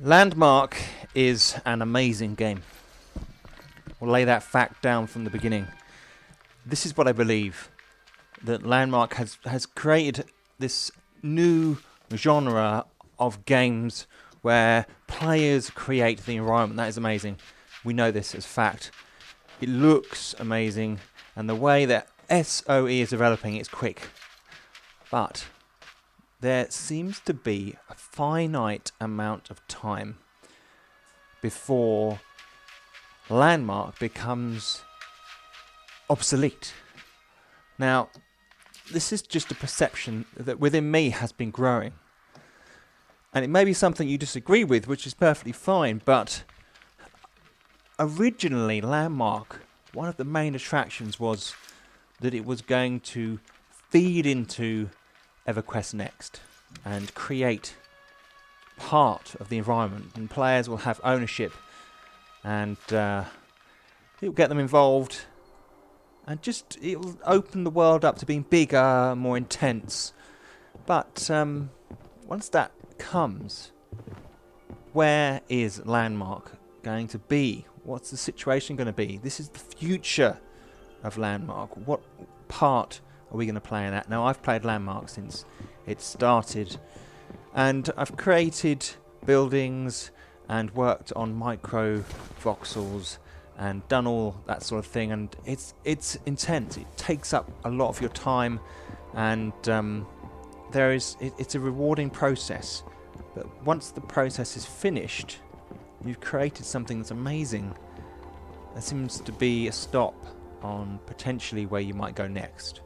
Landmark is an amazing game. We'll lay that fact down from the beginning. This is what I believe, that Landmark has created this new genre of games where players create the environment. That is amazing. We know this as fact. It looks amazing, and the way that SOE is developing, it's quick. But there seems to be a finite amount of time before Landmark becomes obsolete. Now, this is just a perception that within me has been growing. And it may be something you disagree with, which is perfectly fine, but originally Landmark, one of the main attractions was that it was going to feed into Everquest Next and create part of the environment, and players will have ownership, and it'll get them involved, and just it'll open the world up to being bigger, more intense. But once that comes, where is Landmark going to be? What's the situation going to be? This is the future of Landmark. What part are we going to play in that? Now, I've played Landmark since it started, and I've created buildings and worked on micro voxels and done all that sort of thing, and it's intense. It takes up a lot of your time, and it's a rewarding process. But once the process is finished, you've created something that's amazing. There seems to be a stop on potentially where you might go next.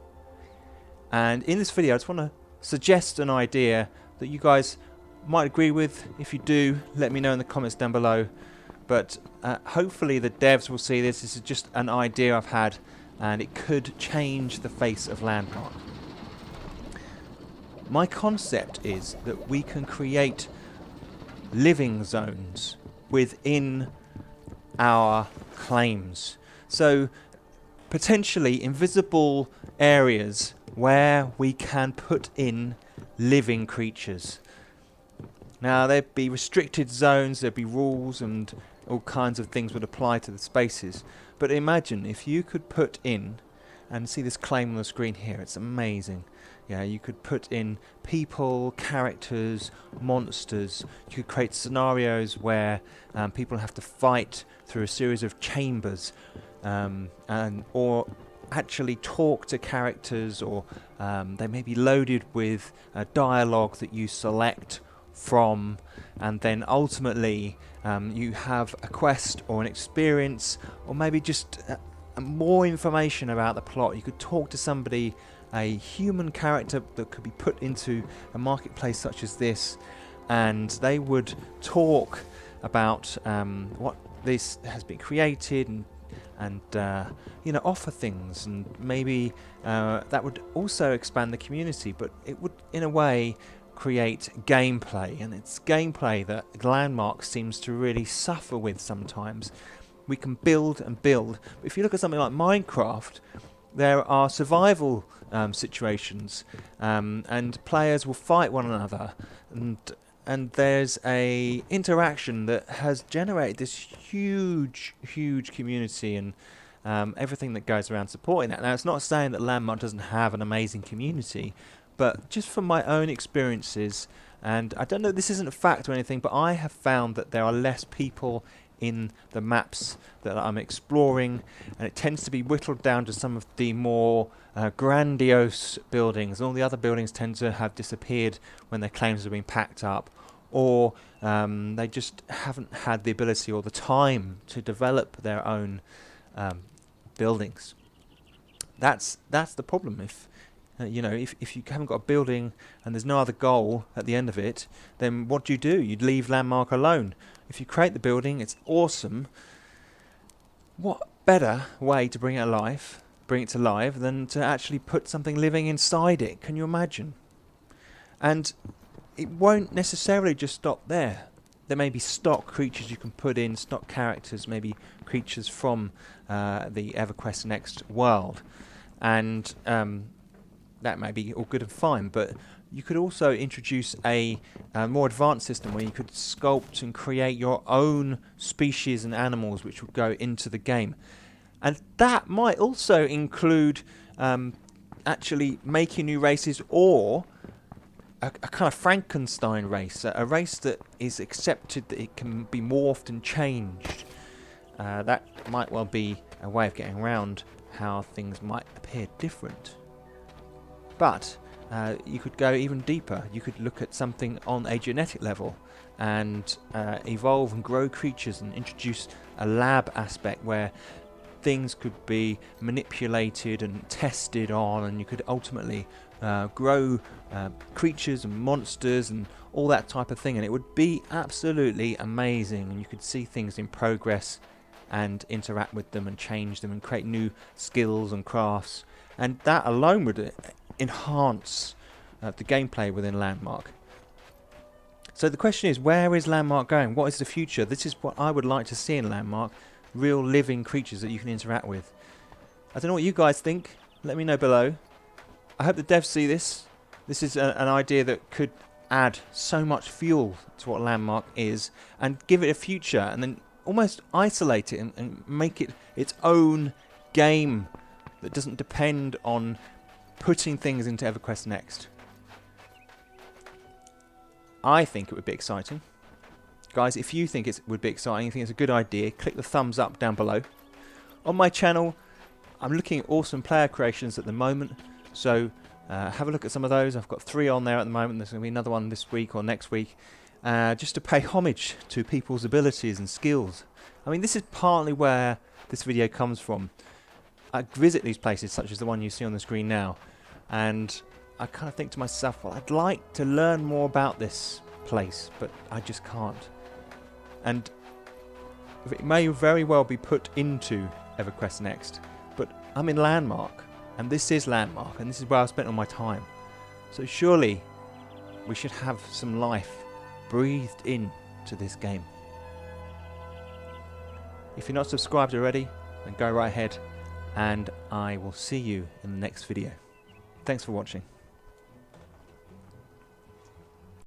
And in this video, I just want to suggest an idea that you guys might agree with. If you do, let me know in the comments down below. But hopefully the devs will see this. This is just an idea I've had, and it could change the face of Landmark. My concept is that we can create living zones within our claims. So potentially invisible areas where we can put in living creatures. Now, there'd be restricted zones, there'd be rules, and all kinds of things would apply to the spaces. But imagine if you could put in, and see this claim on the screen here, it's amazing. Yeah, you could put in people, characters, monsters. You could create scenarios where people have to fight through a series of chambers, or actually talk to characters, or they may be loaded with dialogue that you select from, and then ultimately you have a quest or an experience, or maybe just more information about the plot. You could talk to somebody, a human character that could be put into a marketplace such as this, and they would talk about what this has been created, and offer things, and maybe that would also expand the community. But it would, in a way, create gameplay, and it's gameplay that Landmark seems to really suffer with sometimes. We can build and build, but if you look at something like Minecraft, there are survival situations, and players will fight one another, and there's a interaction that has generated this huge community, and everything that goes around supporting that. Now, it's not saying that Landmark doesn't have an amazing community, but just from my own experiences, and I don't know, this isn't a fact or anything, but I have found that there are less people in the maps that I'm exploring, and it tends to be whittled down to some of the more grandiose buildings. All the other buildings tend to have disappeared when their claims have been packed up, or they just haven't had the ability or the time to develop their own buildings. That's the problem. If you haven't got a building and there's no other goal at the end of it, then what do? You'd leave Landmark alone. If you create the building, it's awesome. What better way to bring it to life than to actually put something living inside it? Can you imagine? And it won't necessarily just stop there. There may be stock creatures you can put in, stock characters, maybe creatures from the Everquest Next world, and that may be all good and fine, but you could also introduce a more advanced system where you could sculpt and create your own species and animals which would go into the game. And that might also include actually making new races, or a kind of Frankenstein race, a race that is accepted that it can be morphed and changed. That might well be a way of getting around how things might appear different. But you could go even deeper. You could look at something on a genetic level and evolve and grow creatures and introduce a lab aspect where things could be manipulated and tested on, and you could ultimately grow creatures and monsters and all that type of thing, and it would be absolutely amazing, and you could see things in progress and interact with them and change them and create new skills and crafts, and that alone would enhance the gameplay within Landmark. So the question is, where is Landmark going? What is the future? This is what I would like to see in Landmark. Real living creatures that you can interact with. I don't know what you guys think. Let me know below. I hope the devs see this. This is an idea that could add so much fuel to what Landmark is and give it a future, and then almost isolate it and make it its own game that doesn't depend on putting things into Everquest Next. I think it would be exciting. Guys, if you think it would be exciting, you think it's a good idea, click the thumbs up down below. On my channel, I'm looking at awesome player creations at the moment, so have a look at some of those. I've got 3 on there at the moment. There's going to be another one this week or next week, just to pay homage to people's abilities and skills. I mean, this is partly where this video comes from. I visit these places, such as the one you see on the screen now, and I kind of think to myself, well, I'd like to learn more about this place, but I just can't. And it may very well be put into Everquest Next, but I'm in Landmark, and this is Landmark, and this is where I've spent all my time. So surely we should have some life breathed into this game. If you're not subscribed already, then go right ahead, and I will see you in the next video. Thanks for watching.